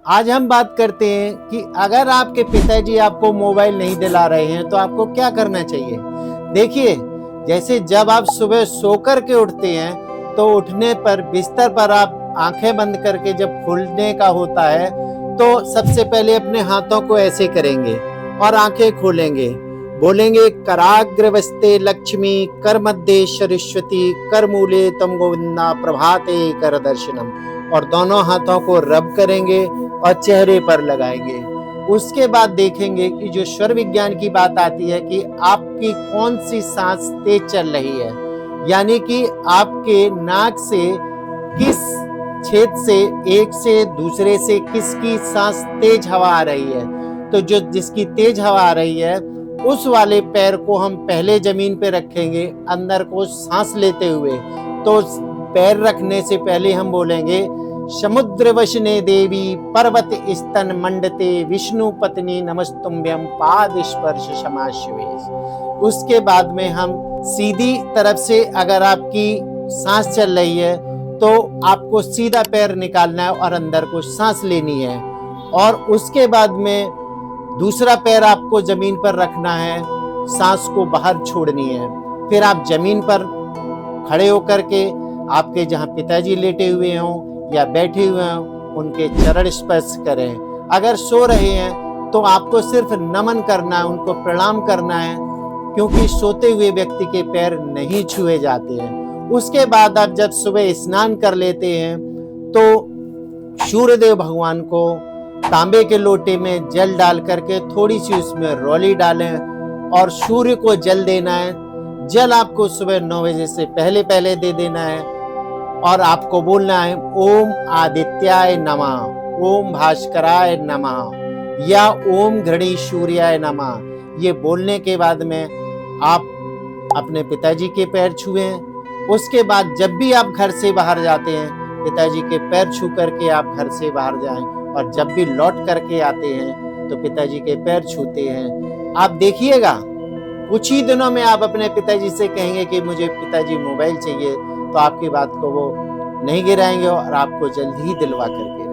आज हम बात करते हैं कि अगर आपके पिताजी आपको मोबाइल नहीं दिला रहे हैं तो आपको क्या करना चाहिए। देखिए, जैसे जब आप सुबह सो कर के उठते हैं तो उठने पर बिस्तर पर आप आंखें बंद करके जब खोलने का होता है तो सबसे पहले अपने हाथों को ऐसे करेंगे और आंखें खोलेंगे। बोलेंगे कराग्रवस्ते लक्ष्मी कर मध्य सरस्वती कर मूले तम गोविंदा प्रभाते कर दर्शनम, और दोनों हाथों को रब करेंगे और चेहरे पर लगाएंगे। उसके बाद देखेंगे कि जो स्वर विज्ञान की बात आती है कि आपकी कौन सी सांस तेज चल रही है, यानी कि आपके नाक से किस छेद से, एक से दूसरे से किसकी सांस तेज हवा आ रही है। तो जो जिसकी तेज हवा आ रही है उस वाले पैर को हम पहले जमीन पे रखेंगे अंदर को सांस लेते हुए। तो पैर रखने से पहले हम बोलेंगे समुद्र वशने देवी पर्वत स्तन मंडते विष्णु पत्नी नमस्तुभ्यम पाद स्पर्श क्षमाश्वेश। उसके बाद में हम सीधी तरफ से, अगर आपकी सांस चल रही है तो आपको सीधा पैर निकालना है और अंदर को सांस लेनी है, और उसके बाद में दूसरा पैर आपको जमीन पर रखना है, सांस को बाहर छोड़नी है। फिर आप जमीन पर खड़े होकर के आपके जहां पिताजी लेटे हुए हों या बैठे हुए हों उनके चरण स्पर्श करें। अगर सो रहे हैं तो आपको सिर्फ नमन करना है, उनको प्रणाम करना है, क्योंकि सोते हुए व्यक्ति के पैर नहीं छुए जाते हैं। उसके बाद आप जब सुबह स्नान कर लेते हैं तो सूर्यदेव भगवान को तांबे के लोटे में जल डाल करके थोड़ी सी उसमें रौली डालें और सूर्य को जल देना है। जल आपको सुबह 9 बजे से पहले पहले दे देना है और आपको बोलना है ओम आदित्याय नमः, ओम भास्कराय नमः या ओम घृणी सूर्याय नमः। ये बोलने के बाद में आप अपने पिताजी के पैर छुएं। उसके बाद जब भी आप घर से बाहर जाते हैं पिताजी के पैर छू करके आप घर से बाहर जाएं, और जब भी लौट करके आते हैं तो पिताजी के पैर छूते हैं। आप देखिएगा कुछ ही दिनों में आप अपने पिताजी से कहेंगे कि मुझे पिताजी मोबाइल चाहिए, तो आपकी बात को वो नहीं गिराएंगे और आपको जल्द ही दिलवा करके